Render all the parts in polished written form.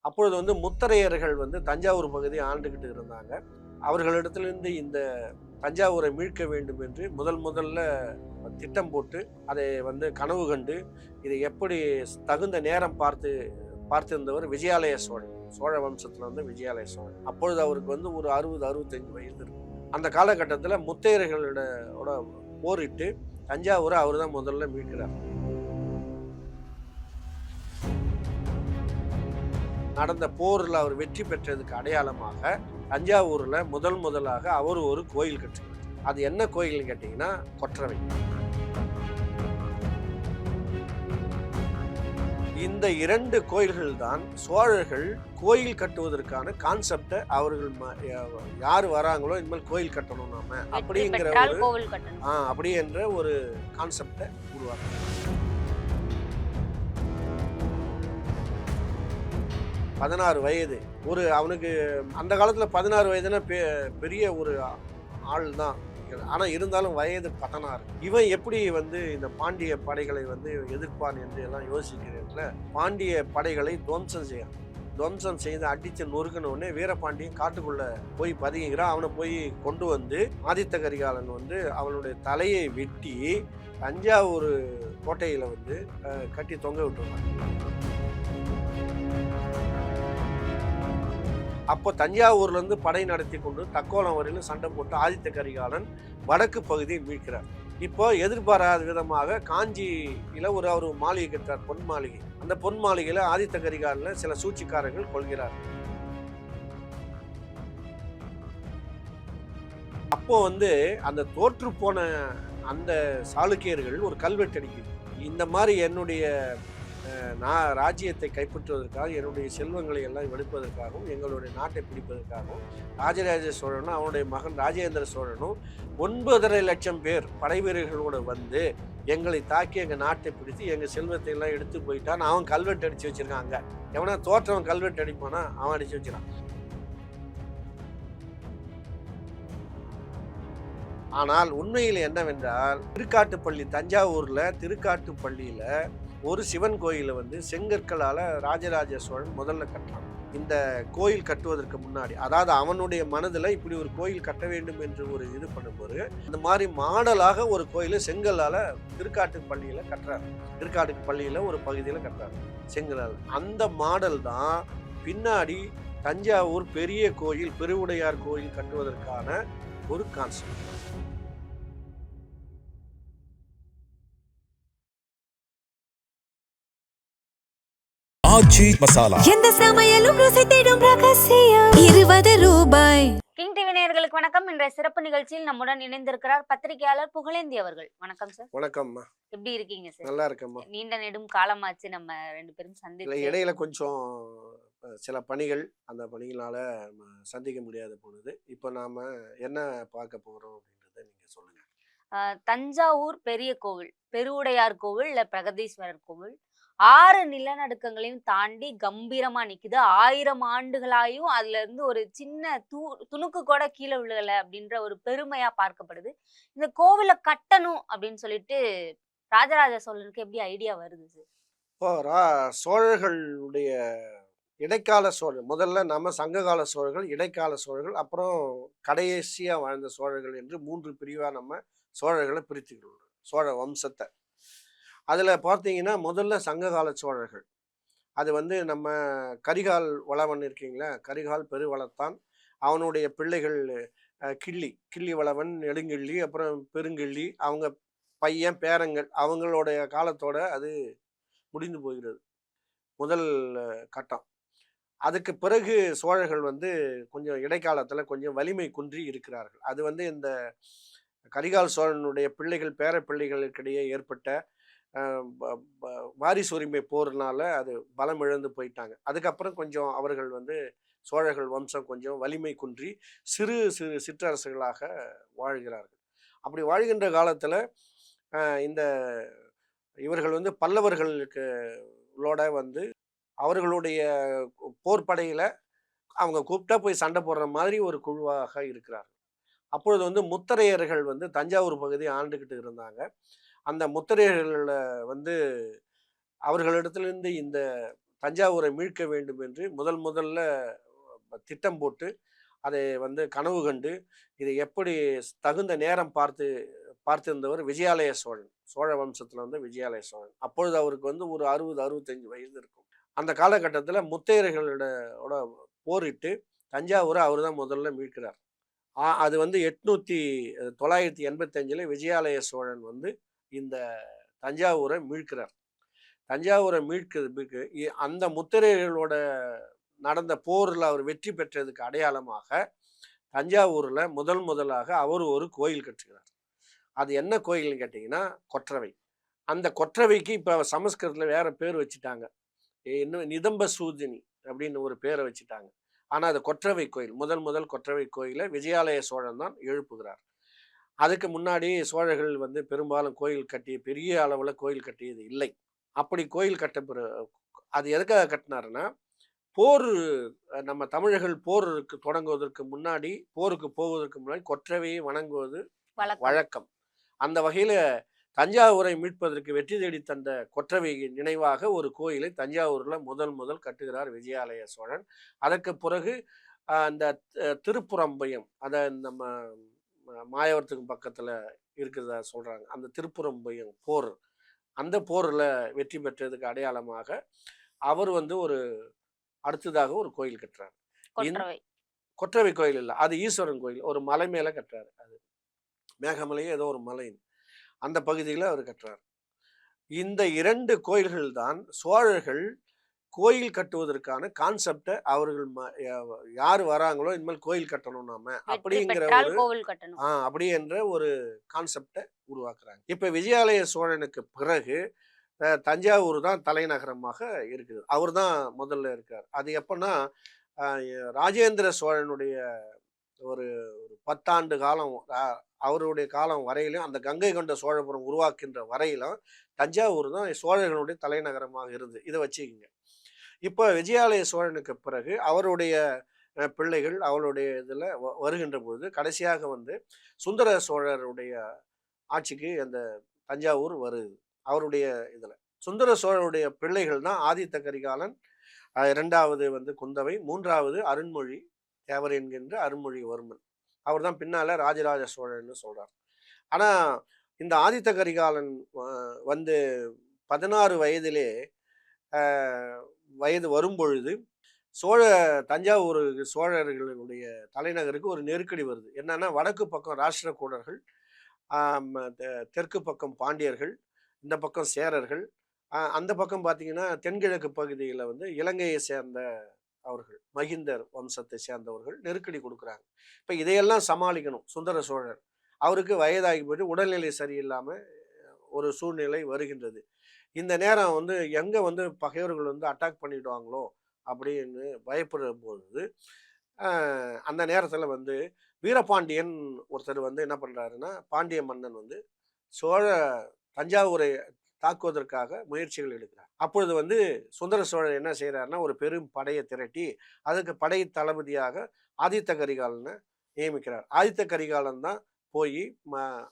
அப்பொழுது வந்து முத்தரையர்கள் வந்து தஞ்சாவூர் பகுதியை ஆண்டுகிட்டு இருந்தாங்க. அவர்களிடத்திலிருந்து இந்த தஞ்சாவூரை மீட்க வேண்டும் என்று முதல்ல திட்டம் போட்டு அதை வந்து கனவு கண்டு இதை எப்படி தகுந்த நேரம் பார்த்திருந்தவர் விஜயாலய சோழன். சோழ வம்சத்துல வந்து விஜயாலய சோழன். அப்பொழுது அவருக்கு வந்து ஒரு 60-65 வயது இருக்கும். அந்த காலகட்டத்தில் முத்தையர்களோட போரிட்டு தஞ்சாவூரை அவர் தான் முதல்ல மீட்கிறார். நடந்த போரில் அவர் வெற்றி பெற்றதுக்கு அடையாளமாக தஞ்சாவூர்ல முதலாக அவர் ஒரு கோயில் கட்டுறார். அது என்ன கோயில் கேட்டீங்கன்னா கொற்றவை. இந்த 2 கோயில்கள் தான் சோழர்கள் கோயில் கட்டுவதற்கான கான்செப்டை அவர்கள் யார் வராங்களோ இனிமேல் கோயில் கட்டணும் நாம அப்படிங்கிற அப்படி என்ற ஒரு கான்செப்டை உருவாக்குறாங்க. 16 வயது அவனுக்கு அந்த காலத்துல 16 வயதுன்னா பெரிய ஒரு ஆள் தான். ஆனா இருந்தாலும் வயது 16. இவன் எப்படி வந்து இந்த பாண்டிய படைகளை வந்து எதிர்ப்பான் என்று எல்லாம் யோசிக்கிறேன்ல. பாண்டிய படைகளை துவம்சம் செய்து அடிச்சு நொறுக்கணுன்னே வீரபாண்டியன் காட்டுக்குள்ள போய் பதுங்குகிறான். அவனை போய் கொண்டு வந்து ஆதித்த கரிகாலன் வந்து அவனுடைய தலையை வெட்டி தஞ்சாவூர் கோட்டையில வந்து கட்டி தொங்க விட்டுருவான். அப்போ தஞ்சாவூர்லேருந்து படை நடத்தி கொண்டு தக்கோலம் வரையிலும் சண்டை போட்டு ஆதித்த கரிகாலன் வடக்கு பகுதியை மீட்கிறார். இப்போ எதிர்பாராத விதமாக காஞ்சியில அவர் மாளிகை கட்டுறார், பொன் மாளிகை. அந்த பொன் மாளிகையில ஆதித்த கரிகாலனை சில சூழ்ச்சிக்காரர்கள் கொள்கிறார். அப்போ வந்து அந்த தோற்று போன அந்த சாளுக்கியர்கள் ஒரு கல்வெட்டு அடிக்குது. இந்த மாதிரி என்னுடைய நான் ராஜ்யத்தை கைப்பற்றுவதற்காக என்னுடைய செல்வங்களை எல்லாம் எடுப்பதற்காகவும் எங்களுடைய நாட்டை பிடிப்பதற்காகவும் ராஜராஜ சோழனும் அவனுடைய மகன் ராஜேந்திர சோழனும் 9.5 லட்சம் பேர் படை வீரர்களோடு வந்து எங்களை தாக்கி எங்கள் நாட்டை பிடித்து எங்கள் செல்வத்தை எல்லாம் எடுத்து போயிட்டான். அவன் கல்வெட்டு அடித்து வச்சிருக்கான். அங்கே எவனா தோற்றவன் கல்வெட்டு அடிப்பானா அவன் அடித்து வச்சிருக்கான். ஆனால் உண்மையில் என்னவென்றால் திருக்காட்டுப்பள்ளி, தஞ்சாவூர்ல திருக்காட்டுப்பள்ளியில ஒரு சிவன் கோயிலை வந்து செங்கற்களால் ராஜராஜ சோழன் முதல்ல கட்டுறான். இந்த கோயில் கட்டுவதற்கு முன்னாடி, அதாவது அவனுடைய மனதில் இப்படி ஒரு கோயில் கட்ட வேண்டும் என்று ஒரு இது பண்ணும்போது இந்த மாதிரி மாடலாக ஒரு கோயிலை செங்கலால் திருக்காட்டுப்பள்ளியில் கட்டுறாரு. திருக்காட்டுப்பள்ளியில் ஒரு பகுதியில் கட்டுறாரு செங்கலால். அந்த மாடல் தான் பின்னாடி தஞ்சாவூர் பெரிய கோயில், பெருவுடையார் கோயில் கட்டுவதற்கான ஒரு கான்செப்ட். எந்த சமையலும் ருசி தேடும் ரகசியம் 20 ரூபாய். கிங் டிவி நேயர்களுக்கு வணக்கம். இன்றைய சிறப்பு நிகழ்ச்சியில் நம்முடன் இணைந்திருக்கிறார் பத்திரிகையாளர் புகழேந்தி அவர்கள். வணக்கம் சார். வணக்கம்மா. எப்படி இருக்கீங்க சார்? நல்லா இருக்கேம்மா. நீண்ட நெடும் காலமாச்சு நம்ம 2 பேரும் சந்திச்சு. இடையில கொஞ்சம் சில பணிகள், அந்த பணிகளால சந்திக்க முடியாத போனது. இப்போ நாம என்ன பார்க்க போறோம் அப்படின்றத நீங்க சொல்லுங்க. தஞ்சாவூர் பெரிய கோவில், பெருவுடையார் கோவில் இல்ல பிரகதீஸ்வரர் கோவில் 6 நிலநடுக்கங்களையும் தாண்டி கம்பீரமா நிக்குது. 1000 ஆண்டுகளாயும் அதுல இருந்து ஒரு சின்ன துணுக்கு கூட கீழே விழுகல அப்படின்ற ஒரு பெருமையா பார்க்கப்படுது. இந்த கோவிலை கட்டணும் அப்படின்னு சொல்லிட்டு ராஜராஜ சோழனுக்கு எப்படி ஐடியா வருது சார்? இப்போ சோழர்களுடைய இடைக்கால சோழர், முதல்ல நம்ம சங்ககால சோழர்கள், இடைக்கால சோழர்கள், அப்புறம் கடைசியா வாழ்ந்த சோழர்கள் என்று 3 பிரிவா நம்ம சோழர்களை பிரித்துக்கிறோம். சோழ வம்சத்தை அதில் பார்த்தீங்கன்னா முதல்ல சங்ககால சோழர்கள். அது வந்து நம்ம கரிகால் வளவன் இருக்கீங்களா, கரிகால் பெருவளத்தான், அவனுடைய பிள்ளைகள் கிள்ளி வளவன், நெடுங்கிள்ளி, அப்புறம் பெருங்கிள்ளி, அவங்க பையன் பேரங்கள், அவங்களுடைய காலத்தோட அது முடிந்து போகிறது முதல் கட்டம். அதுக்கு பிறகு சோழர்கள் வந்து கொஞ்சம் இடைக்காலத்தில் கொஞ்சம் வலிமை குன்றி இருக்கிறார்கள். அது வந்து இந்த கரிகால் சோழனுடைய பிள்ளைகள் பேர பிள்ளைகளுக்கிடையே ஏற்பட்ட வாரிசு உரிமை போறதுனால அது பலம் இழந்து போயிட்டாங்க. அதுக்கப்புறம் கொஞ்சம் அவர்கள் வந்து சோழர்கள் வம்சம் கொஞ்சம் வலிமை குன்றி சிறு சிற்றரசுகளாக வாழ்கிறார்கள். அப்படி வாழ்கின்ற காலத்தில் இந்த இவர்கள் வந்து பல்லவர்களுக்கு வந்து அவர்களுடைய போர்ப்படையில் அவங்க கூப்பிட்டா போய் சண்டை போடுற மாதிரி ஒரு குழுவாக இருக்கிறார்கள். அப்பொழுது வந்து முத்தரையர்கள் வந்து தஞ்சாவூர் பகுதியை ஆண்டுகிட்டு இருந்தாங்க. அந்த முத்தரையர்களில் வந்து அவர்களிடத்திலிருந்து இந்த தஞ்சாவூரை மீட்க வேண்டும் என்று முதல்ல திட்டம் போட்டு அதை வந்து கனவு கண்டு இதை எப்படி தகுந்த நேரம் பார்த்திருந்தவர் விஜயாலய சோழன். சோழ வம்சத்துல வந்து விஜயாலய சோழன். அப்பொழுது அவருக்கு வந்து ஒரு 60-65 வயது இருக்கும். அந்த காலகட்டத்தில் முத்தையர்களோட போரிட்டு தஞ்சாவூரை அவர் தான் முதல்ல மீட்கிறார். அது வந்து 985 விஜயாலய சோழன் வந்து இந்த தஞ்சாவூரை மீட்கிறார். தஞ்சாவூரை மீட்கிறதுக்கு அந்த முத்திரையர்களோட நடந்த போரில் அவர் வெற்றி பெற்றதுக்கு அடையாளமாக தஞ்சாவூரில் முதலாக அவர் ஒரு கோயில் கட்டுகிறார். அது என்ன கோயில்னு கேட்டிங்கன்னா கொற்றவை. அந்த கொற்றவைக்கு இப்போ சமஸ்கிருதத்தில் வேற பேர் வச்சுட்டாங்க. இன்னும் நிதம்ப சூதினி அப்படின்னு ஒரு பேரை வச்சுட்டாங்க. ஆனால் அது கொற்றவை கோயில். முதல் கொற்றவை கோயிலை விஜயாலய சோழன் தான் எழுப்புகிறார். அதுக்கு முன்னாடி சோழர்கள் வந்து பெரும்பாலும் கோயில் கட்டி பெரிய அளவில் கோயில் கட்டியது இல்லை. அப்படி கோயில் கட்ட அது எதுக்காக கட்டினாருன்னா, போர் நம்ம தமிழர்கள் போருக்கு தொடங்குவதற்கு முன்னாடி, போருக்கு போவதற்கு முன்னாடி கொற்றவையை வணங்குவது வழக்கம். அந்த வகையில் தஞ்சாவூரை மீட்பதற்கு வெற்றி தேடி தந்த கொற்றவை நினைவாக ஒரு கோயிலை தஞ்சாவூரில் முதல் கட்டுகிறார் விஜயாலய சோழன். அதற்கு பிறகு அந்த திருப்புறம்பயம், அதை நம்ம மாயவரத்துக்கு பக்கத்தில் இருக்கிறதா சொல்கிறாங்க. அந்த திருப்புறம்பயம் போர், அந்த போரில் வெற்றி பெற்றதுக்கு அடையாளமாக அவர் வந்து அடுத்ததாக ஒரு கோயில் கட்டுறாரு. கொற்றவை கோயில் இல்லை, அது ஈஸ்வரன் கோயில். ஒரு மலை மேலே கட்டுறாரு. அது மேகமலையே ஏதோ ஒரு மலை, அந்த பகுதியில் அவர் கட்டுறார். இந்த 2 கோயில்கள் தான் சோழர்கள் கோயில் கட்டுவதற்கான கான்செப்டை அவர்கள் யார் வராங்களோ இனிமேல் கோயில் கட்டணும் நாம அப்படிங்கிற அப்படி என்ற ஒரு கான்செப்டை உருவாக்குறாங்க. இப்ப விஜயாலய சோழனுக்கு பிறகு தஞ்சாவூர் தான் தலைநகரமாக இருக்குது. அவர் தான் முதல்ல இருக்கார். அது எப்பன்னா ராஜேந்திர சோழனுடைய ஒரு 10 ஆண்டு காலம், அவருடைய காலம் வரையிலும், அந்த கங்கை கொண்ட சோழபுரம் உருவாக்கின்ற வரையிலும் தஞ்சாவூர் தான் சோழர்களுடைய தலைநகரமாக இருந்து. இதை வச்சுக்கிங்க. இப்போ விஜயாலய சோழனுக்கு பிறகு அவருடைய பிள்ளைகள் அவருடைய இதில் வருகின்ற பொழுது கடைசியாக வந்து சுந்தர சோழருடைய ஆட்சிக்கு அந்த தஞ்சாவூர் வருது. அவருடைய இதில் சுந்தர சோழருடைய பிள்ளைகள் தான் ஆதித்த கரிகாலன், 2வது வந்து குந்தவை, 3வது அருண்மொழி தேவர் என்கின்ற அருண்மொழிவர்மன். அவர் தான் பின்னால ராஜராஜ சோழன்னு சொல்றார். ஆனா இந்த ஆதித்த கரிகாலன் வந்து 16 வயதிலே வயது வரும்பொழுது தஞ்சாவூர் சோழர்களுடைய தலைநகருக்கு ஒரு நெருக்கடி வருது. என்னன்னா, வடக்கு பக்கம் ராஷ்டிரகூடர்கள், தெற்கு பக்கம் பாண்டியர்கள், இந்த பக்கம் சேரர்கள், அந்த பக்கம் பார்த்தீங்கன்னா தென்கிழக்கு பகுதியில் வந்து இலங்கையை சேர்ந்த அவர்கள், மகிந்தர் வம்சத்தை சேர்ந்தவர்கள் நெருக்கடி கொடுக்குறாங்க. இப்போ இதையெல்லாம் சமாளிக்கணும் சுந்தர சோழர். அவருக்கு வயதாகி போயிட்டு உடல்நிலை சரியில்லாமல் ஒரு சூழ்நிலை வருகின்றது. இந்த நேரம் வந்து எங்கே வந்து பகைவர்கள் வந்து அட்டாக் பண்ணிடுவாங்களோ அப்படின்னு பயப்படுற பொழுது அந்த நேரத்தில் வந்து வீரபாண்டியன் ஒருத்தர் வந்து என்ன பண்ணுறாருன்னா, பாண்டிய மன்னன் வந்து தஞ்சாவூரை தாக்குவதற்காக முயற்சிகள் எடுக்கிறார். அப்பொழுது வந்து சுந்தர சோழர் என்ன செய்கிறாருன்னா, ஒரு பெரும் படையை திரட்டி அதுக்கு படை தளபதியாக ஆதித்த கரிகாலனை நியமிக்கிறார். ஆதித்த கரிகாலன் தான் போய்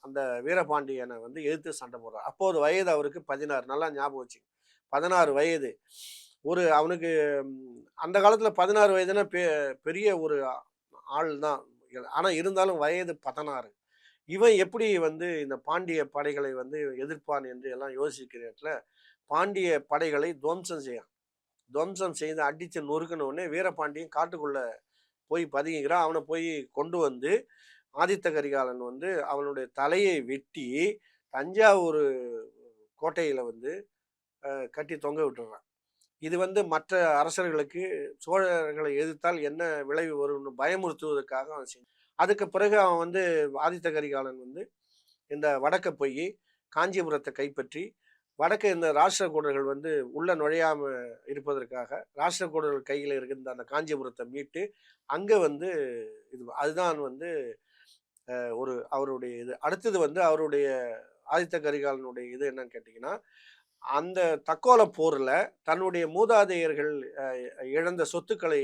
அந்த வீரபாண்டியனை வந்து எதிர்த்து சண்டை போடுறார். அப்போது வயது அவருக்கு 16. நல்லா ஞாபகம் வச்சு, 16 வயது. அவனுக்கு அந்த காலத்தில் 16 வயதுனா பெரிய ஒரு ஆள் தான். ஆனால் இருந்தாலும் வயது 16. இவன் எப்படி வந்து இந்த பாண்டிய படைகளை வந்து எதிர்ப்பான் என்று எல்லாம் யோசிக்கிற இடத்துல பாண்டிய படைகளை துவம்சம் செய்து அடித்து நொறுக்கினோடனே வீரபாண்டியன் காட்டுக்குள்ள போய் பதுங்கிக்கிறான். அவனை போய் கொண்டு வந்து ஆதித்த கரிகாலன் வந்து அவனுடைய தலையை வெட்டி தஞ்சாவூர் கோட்டையில் வந்து கட்டி தொங்க விட்டுறான். இது வந்து மற்ற அரசர்களுக்கு சோழர்களை எதிர்த்தால் என்ன விளைவு வரும்னு பயமுறுத்துவதற்காக அவன் செஞ்சான். அதுக்கு பிறகு அவன் வந்து ஆதித்த கரிகாலன் வந்து இந்த வடக்க போய் காஞ்சிபுரத்தை கைப்பற்றி வடக்கு இந்த ராஷ்டிரகூடர்கள் வந்து உள்ள நுழையாம இருப்பதற்காக ராஷ்டிரகூடர்கள் கையில் இருக்கின்ற அந்த காஞ்சிபுரத்தை மீட்டு அங்கே வந்து அதுதான் வந்து அவருடைய இது. அடுத்தது வந்து அவருடைய ஆதித்த கரிகாலனுடைய இது என்னன்னு கேட்டிங்கன்னா, அந்த தக்கோல போரில் தன்னுடைய மூதாதையர்கள் இழந்த சொத்துக்களை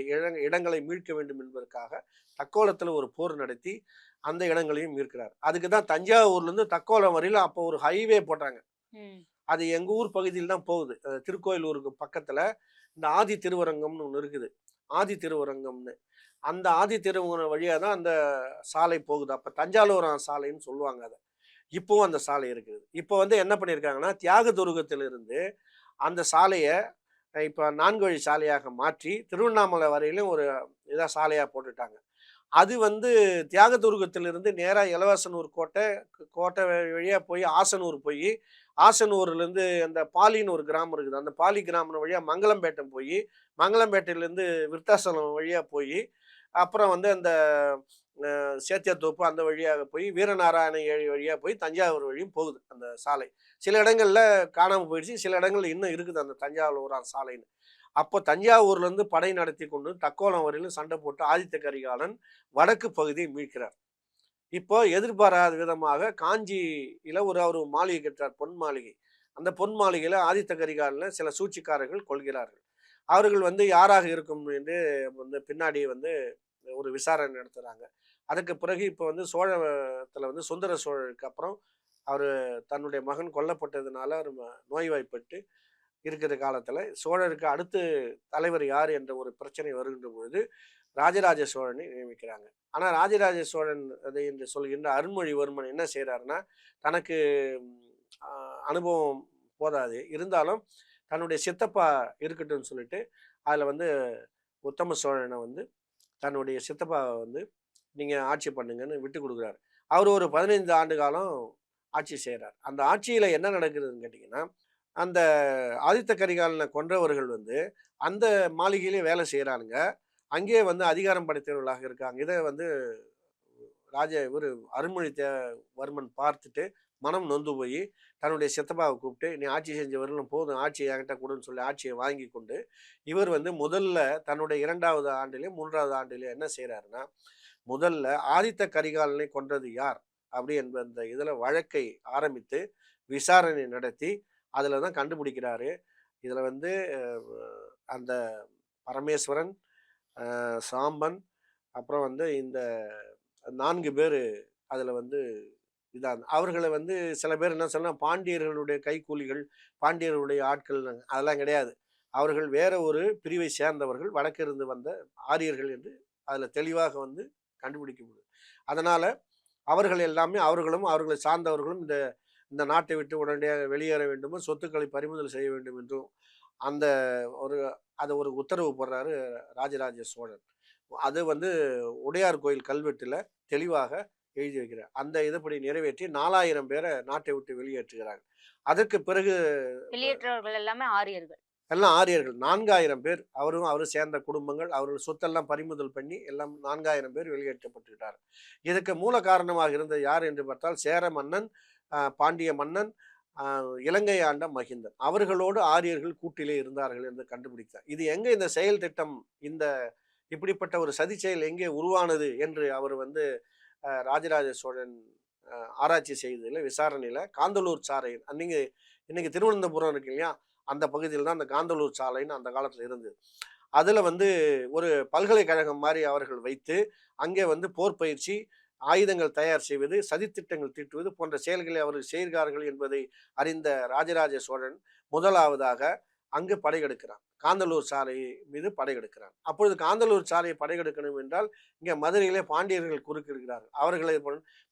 இடங்களை மீட்க வேண்டும் என்பதற்காக தக்கோலத்தில் ஒரு போர் நடத்தி அந்த இடங்களையும் மீட்கிறார். அதுக்கு தான் தஞ்சாவூர்லேருந்து தக்கோலம் வரையில அப்போ ஒரு ஹைவே போட்டாங்க. அது எங்கள் ஊர் பகுதியில் தான் போகுது. திருக்கோயிலூருக்கு பக்கத்தில் இந்த ஆதி திருவரங்கம்னு ஒன்று இருக்குது. ஆதி திருவரங்கம்னு. அந்த ஆதி திருவரங்கம் வழியா தான் அந்த சாலை போகுது. அப்ப தஞ்சாவூரான் சாலைன்னு சொல்லுவாங்க அத. இப்பவும் அந்த சாலை இருக்குது. இப்போ வந்து என்ன பண்ணியிருக்காங்கன்னா, தியாக துருகத்திலிருந்து அந்த சாலைய இப்ப 4 வழி சாலையாக மாற்றி, திருவண்ணாமலை வரையிலும் ஒரு சாலையா போட்டுட்டாங்க. அது வந்து தியாக துருகத்திலிருந்து நேரா இளவாசனூர் கோட்டை, கோட்டை வழியா போய் ஆசனூர் போயி, ஆசனூர்லேருந்து அந்த பாலின்னு ஒரு கிராமம் இருக்குது. அந்த பாலி கிராமம் வழியா மங்களம்பேட்டை போயி, மங்களம்பேட்டையிலேருந்து விருத்தாசலம் வழியா போயி, அப்புறம் வந்து அந்த சேத்தியாத்தோப்பு அந்த வழியாக போய் வீரநாராயண ஏரி வழியா போய் தஞ்சாவூர் வழியும் போகுது அந்த சாலை. சில இடங்கள்ல காணாம போயிடுச்சு. சில இடங்கள்ல இன்னும் இருக்குது அந்த தஞ்சாவூரான் சாலைன்னு. அப்போ தஞ்சாவூர்லேருந்து படை நடத்தி கொண்டு தக்கோலம் வரையிலும் சண்டை போட்டு ஆதித்த கரிகாலன் வடக்கு பகுதியை மீட்கிறார். இப்போ எதிர்பாராத விதமாக காஞ்சியில அவர் மாளிகை கட்டுறார், பொன் மாளிகை. அந்த பொன் மாளிகையில ஆதித்த கரிகாலனை சில சூழ்ச்சிக்காரர்கள் கொள்கிறார்கள். அவர்கள் வந்து யாராக இருக்கும் என்று வந்து பின்னாடி வந்து ஒரு விசாரணை நடத்துறாங்க. அதுக்கு பிறகு இப்போ வந்து சோழத்துல வந்து சுந்தர சோழருக்கு அப்புறம் அவர் தன்னுடைய மகன் கொல்லப்பட்டதுனால அவர் நோய்வாய்ப்பட்டு இருக்கிற காலத்துல சோழருக்கு அடுத்து தலைவர் யார் என்ற ஒரு பிரச்சனை வருகின்ற பொழுது ராஜராஜ சோழனை நியமிக்கிறாங்க. ஆனா ராஜராஜ சோழன் அதை என்று சொல்கின்ற அருண்மொழிவர்மன் என்ன செய்யறாருன்னா, தனக்கு அனுபவம் போதாது, இருந்தாலும் தன்னுடைய சித்தப்பா இருக்கட்டும்னு சொல்லிட்டு அதுல வந்து உத்தம சோழனை வந்து தன்னுடைய சித்தப்பாவை வந்து நீங்க ஆட்சி பண்ணுங்கன்னு விட்டு கொடுக்குறாரு. அவர் ஒரு 15 ஆண்டு காலம் ஆட்சி செய்கிறார். அந்த ஆட்சியில என்ன நடக்குதுன்னு கேட்டிங்கன்னா, அந்த ஆதித்த கரிகாலனை கொன்றவர்கள் வந்து அந்த மாளிகையிலே வேலை செய்கிறானுங்க. அங்கேயே வந்து அதிகாரம் படைத்தவர்களாக இருக்காங்க. இதை வந்து இவர் அருண்மொழிவர்மன் பார்த்துட்டு மனம் நொந்து போய் தன்னுடைய சித்தப்பாவை கூப்பிட்டு, நீ ஆட்சி செஞ்சவர்களும் போதும், ஆட்சியை என்கிட்ட கொடுன்னு சொல்லி ஆட்சியை வாங்கி கொண்டு இவர் வந்து முதல்ல தன்னுடைய 2வது ஆண்டிலே 3வது ஆண்டிலே என்ன செய்கிறாருன்னா, முதல்ல ஆதித்த கரிகாலனை கொன்றது யார் அப்படி என்ப அந்த இதில் வழக்கை ஆரம்பித்து விசாரணை நடத்தி அதில் தான் கண்டுபிடிக்கிறாரு. இதில் வந்து அந்த பரமேஸ்வரன், சாம்பன், அப்புறம் வந்து இந்த 4 பேர் அதில் வந்து அவர்களை வந்து சில பேர் என்ன சொன்னா பாண்டியர்களுடைய கைக்கூலிகள், பாண்டியர்களுடைய ஆட்கள், அதெல்லாம் கிடையாது. அவர்கள் வேற ஒரு பிரிவை சேர்ந்தவர்கள், வடக்கிருந்து வந்த ஆரியர்கள் என்று அதில் தெளிவாக வந்து கண்டுபிடிக்க முடியும். அதனால அவர்கள் எல்லாமே அவர்களும் அவர்களை சார்ந்தவர்களும் இந்த இந்த நாட்டை விட்டு உடனடியாக வெளியேற வேண்டுமோ, சொத்துக்களை பறிமுதல் செய்ய வேண்டும் என்றும் அந்த ஒரு உத்தரவு போடுறாரு ராஜராஜ சோழன். அது வந்து உடையார் கோயில் கல்வெட்டுல தெளிவாக எழுதி வைக்கிறார். அந்த இதுபடி நிறைவேற்றி 4000 பேரை நாட்டை விட்டு வெளியேற்றுகிறாங்க. அதற்கு பிறகு வெளியேற்றவர்கள் எல்லாமே ஆரியர்கள். எல்லாம் ஆரியர்கள் 4000 பேர், அவரும் சேர்ந்த குடும்பங்கள், அவர்கள் சொத்தெல்லாம் பறிமுதல் பண்ணி எல்லாம் 4000 பேர் வெளியேற்றப்பட்டுவிட்டார். இதுக்கு மூல காரணமாக இருந்த யார் என்று பார்த்தால் சேர மன்னன், பாண்டிய மன்னன், இலங்கை ஆண்ட மகிந்தன், அவர்களோடு ஆரியர்கள் கூட்டிலே இருந்தார்கள் என்று கண்டுபிடித்தார். இது எங்க இந்த செயல் திட்டம், இந்த இப்படிப்பட்ட ஒரு சதி செயல் எங்கே உருவானது என்று அவர் வந்து ராஜராஜ சோழன் ஆராய்ச்சி செய்ததில் விசாரணையில காந்தலூர் சாலை, நீங்க இன்னைக்கு திருவனந்தபுரம் இருக்கு இல்லையா, அந்த பகுதியில் தான் அந்த காந்தலூர் சாலைன்னு அந்த காலத்துல இருந்தது. அதுல வந்து ஒரு பல்கலைக்கழகம் மாதிரி அவர்கள் வைத்து அங்கே வந்து போர் பயிற்சி, ஆயுதங்கள் தயார் செய்வது, சதித்திட்டங்கள் தீட்டுவது போன்ற செயல்களை அவர்கள் செய்கிறார்கள் என்பதை அறிந்த ராஜராஜ சோழன் முதலாவதாக அங்கு படையெடுக்கிறான். காந்தலூர் சாலை மீது படையெடுக்கிறான். அப்பொழுது காந்தலூர் சாலையை படையெடுக்கணும் என்றால் இங்கே மதுரையிலே பாண்டியர்கள் குறுக்கிடுகிறார்கள். அவர்களை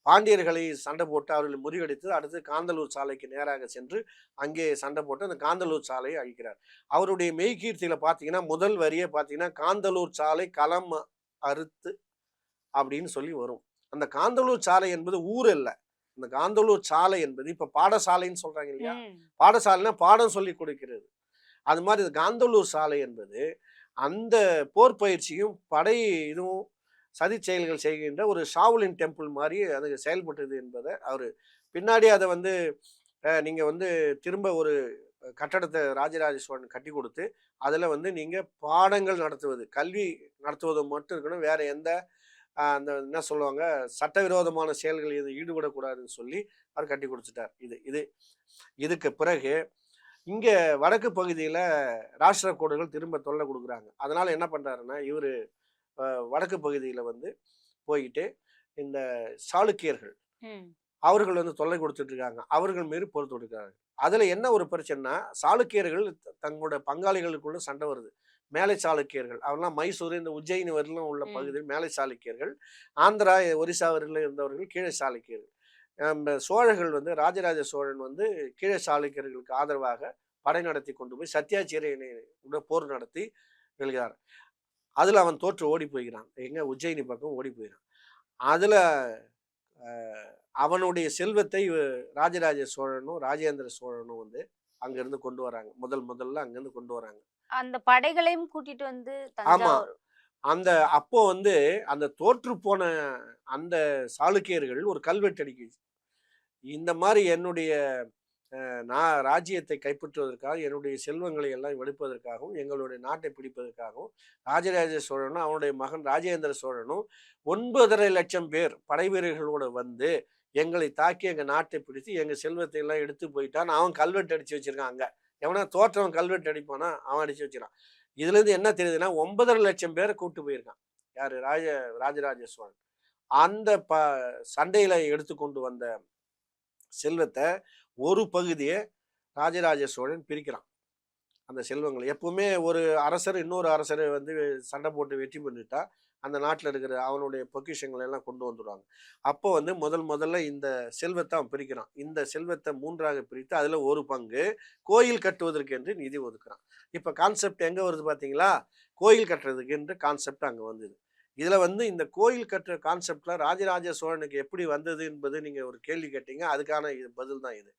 பாண்டியர்களை சண்டை போட்டு அவர்களை முறியடித்து அடுத்து காந்தலூர் சாலைக்கு நேராக சென்று அங்கே சண்டை போட்டு அந்த காந்தலூர் சாலையை அழிக்கிறார். அவருடைய மெய்கீர்த்தியில பார்த்தீங்கன்னா முதல் வரியே பார்த்தீங்கன்னா காந்தலூர் சாலை களம் அறுத்து அப்படின்னு சொல்லி வரும். அந்த காந்தலூர் சாலை என்பது ஊர் அல்ல. அந்த காந்தலூர் சாலை என்பது இப்ப பாடசாலைன்னு சொல்றாங்க இல்லையா, பாடசாலைன்னா பாடம் சொல்லி கொடுக்கிறது. அது மாதிரி காந்தலூர் சாலை என்பது அந்த போர் பயிற்சியும் படை இதுவும் சதி செயல்கள் செய்கின்ற ஒரு ஷாவுலின் டெம்பிள் மாதிரி அது செயல்பட்டது என்பதை அவர் பின்னாடி அதை வந்து நீங்க வந்து திரும்ப ஒரு கட்டடத்தை ராஜராஜ சோழன் கட்டி கொடுத்து அதுல வந்து நீங்க பாடங்கள் நடத்துவது, கல்வி நடத்துவது மட்டும் இருக்கணும், வேற எந்த அந்த என்ன சொல்லுவாங்க சட்டவிரோதமான செயல்கள் இது ஈடுபடக்கூடாதுன்னு சொல்லி அவர் கட்டி கொடுத்துட்டார். இதுக்கு பிறகு இங்க வடக்கு பகுதியில ராஷ்டிரக்கூடர்கள் திரும்ப தொல்லை கொடுக்குறாங்க. அதனால என்ன பண்றாருன்னா இவரு வடக்கு பகுதியில வந்து போயிட்டு இந்த சாளுக்கியர்கள் அவர்கள் வந்து தொல்லை கொடுத்துட்டு இருக்காங்க, அவர்கள் மீது போர் தொடுக்கிறார்கள். அதுல என்ன ஒரு பிரச்சனைனா, சாளுக்கியர்கள் தங்களோட பங்காளிகளுக்குள்ள சண்டை வருது. மேலை சாளுக்கியர்கள் அவர்லாம் மைசூர், இந்த உஜ்ஜயினி வரலும் உள்ள பகுதியில் மேலை சாளுக்கியர்கள், ஆந்திரா, ஒரிசா வரையிலும் இருந்தவர்கள் கீழே சாளுக்கியர்கள். சோழர்கள் வந்து ராஜராஜ சோழன் வந்து கீழே சாளுக்கியர்களுக்கு ஆதரவாக படை நடத்தி கொண்டு போய் சத்தியாச்சியரை போர் நடத்தி வெல்கிறார். அதுல அவன் தோற்று ஓடி போகிறான். எங்க உஜ்ஜயினி பக்கம் ஓடி போயிறான். அதுல அவனுடைய செல்வத்தை ராஜராஜ சோழனும் ராஜேந்திர சோழனும் வந்து அங்கிருந்து கொண்டு வராங்க. முதல்ல அங்கிருந்து கொண்டு வராங்க. அந்த படைகளையும் கூட்டிட்டு வந்து ஆமா. தஞ்சாவூர். அப்போ வந்து அந்த தோற்று போன அந்த சாளுக்கியர்கள் ஒரு கல்வெட்டு அடிக்குது. இந்த மாதிரி என்னுடைய நான் ராஜ்யத்தை கைப்பற்றுவதற்காக, என்னுடைய செல்வங்களை எல்லாம் எடுப்பதற்காகவும், எங்களுடைய நாட்டை பிடிப்பதற்காகவும் ராஜராஜ சோழனும் அவனுடைய மகன் ராஜேந்திர சோழனும் 9.5 லட்சம் பேர் படை வீரர்களோடு வந்து எங்களை தாக்கி எங்க நாட்டை பிடித்து எங்க செல்வத்தை எல்லாம் எடுத்து போயிட்டான். அவன் கல்வெட்டு அடிச்சு வச்சிருக்கான். அங்க எவனா தோற்றவன் கல்வெட்டு அடிப்பானா அவன் அடிச்சு வச்சிருக்கான். இதுல இருந்து என்ன தெரியுதுன்னா 9.5 லட்சம் பேரை கூப்பிட்டு போயிருக்கான். யாரு? ராஜராஜ சோழன். அந்த சண்டையில எடுத்து கொண்டு வந்த செல்வத்தை ஒரு பகுதியை ராஜராஜ சோழன் பிரிக்கிறான். அந்த செல்வங்களை எப்பவுமே ஒரு அரசர் இன்னொரு அரசரை வந்து சண்டை போட்டு வெற்றி பண்ணிட்டா அந்த நாட்டில் இருக்கிற அவனுடைய பொக்கிஷங்களை எல்லாம் கொண்டு வந்துடுவாங்க. அப்போ வந்து முதல்ல இந்த செல்வத்தை அவன் பிரிக்கிறான். இந்த செல்வத்தை 3ஆக பிரித்து அதுல ஒரு பங்கு கோயில் கட்டுவதற்கு என்று நிதி ஒதுக்குறான். இப்ப கான்செப்ட் எங்க வருது பாத்தீங்களா? கோயில் கட்டுறதுக்கு என்று கான்செப்ட் அங்க வந்தது. இதுல வந்து இந்த கோயில் கட்டுற கான்செப்ட்ல ராஜராஜ சோழனுக்கு எப்படி வந்தது என்பது நீங்க ஒரு கேள்வி கேட்டீங்க. அதுக்கான பதில் தான் இது.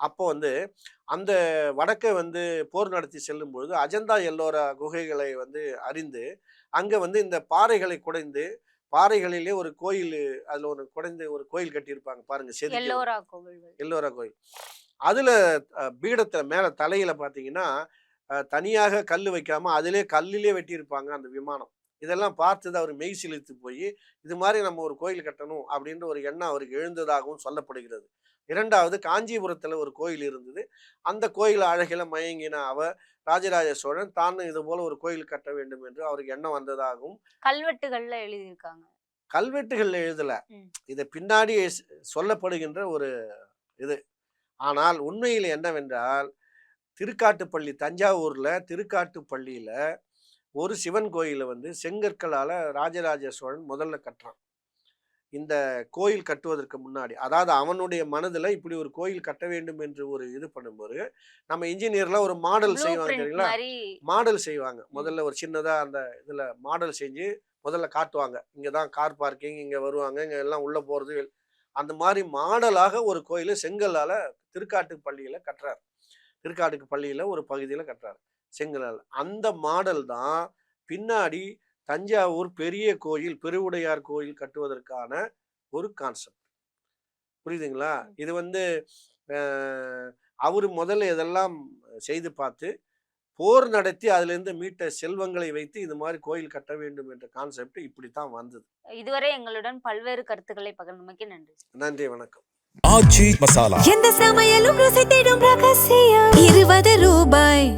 அப்போ வந்து அந்த வடக்கை வந்து போர் நடத்தி செல்லும் பொழுது அஜந்தா எல்லோரா குகைகளை வந்து அறிந்து அங்க வந்து இந்த பாறைகளை குடைந்து பாறைகளிலே ஒரு கோயில், அதுல ஒரு குடைந்து ஒரு கோயில் கட்டியிருப்பாங்க பாருங்க. எல்லோரா கோயில். அதுல பீடத்துல மேல தலையில பாத்தீங்கன்னா தனியாக கல் வைக்காம அதிலே கல்லிலே வெட்டியிருப்பாங்க அந்த விமானம். இதெல்லாம் பார்த்தது அவர் மெய் சிலிர்த்து போய் இது மாதிரி நம்ம ஒரு கோயில் கட்டணும் அப்படின்ற ஒரு எண்ணம் அவருக்கு எழுந்ததாகவும் சொல்லப்படுகிறது. 2வது காஞ்சிபுரத்துல ஒரு கோயில் இருந்தது. அந்த கோயில் அழகில மயங்கின ராஜராஜ சோழன் தான் இது போல ஒரு கோயில் கட்ட வேண்டும் என்று அவருக்கு எண்ணம் வந்ததாகவும் கல்வெட்டுகள்ல எழுதியிருக்காங்க. கல்வெட்டுகள்ல எழுதல, இதை பின்னாடி சொல்லப்படுகின்ற ஒரு இது. ஆனால் உண்மையில் என்னவென்றால் திருக்காட்டுப்பள்ளி, தஞ்சாவூர்ல திருக்காட்டுப்பள்ளியில ஒரு சிவன் கோயிலை வந்து செங்கற்களால ராஜராஜ சோழன் முதல்ல கட்டுறான். இந்த கோயில் கட்டுவதற்கு முன்னாடி, அதாவது அவனுடைய மனதுல இப்படி ஒரு கோயில் கட்ட வேண்டும் என்று ஒரு இது பண்ணும்போது நம்ம இன்ஜினியர்லாம் ஒரு மாடல் செய்வாங்க தெரியுங்களா? மாடல் செய்வாங்க. முதல்ல ஒரு சின்னதா அந்த இதுல மாடல் செஞ்சு முதல்ல காட்டுவாங்க. இங்கதான் கார் பார்க்கிங், இங்க வருவாங்க, இங்க எல்லாம் உள்ள போறது. அந்த மாதிரி மாடலாக ஒரு கோயிலை செங்கல்லால திருக்காட்டுப்பள்ளியில கட்டுறாரு. திருக்காட்டுக்கு பள்ளியில ஒரு பகுதியில கட்டுறாரு செங்கலால். அந்த மாடல் தான் பின்னாடி தஞ்சாவூர் பெரிய கோயில், பெருவுடையார் கோயில் கட்டுவதற்கான ஒரு கான்செப்ட். புரியுதுங்களா? இது வந்து அவரு முதல்ல இதெல்லாம் செய்து பார்த்து போர் நடத்தி அதுல இருந்து மீட்ட செல்வங்களை வைத்து இது மாதிரி கோயில் கட்ட வேண்டும் என்ற கான்செப்ட் இப்படித்தான் வந்தது. இதுவரை எங்களுடன் பல்வேறு கருத்துக்களை பகிர்ந்தமைக்கு நன்றி. நன்றி, வணக்கம். ஆச்சி மசாலா. எந்த சமையலும் ருசி தேடும் ரகசியம். 20 ரூபாய்.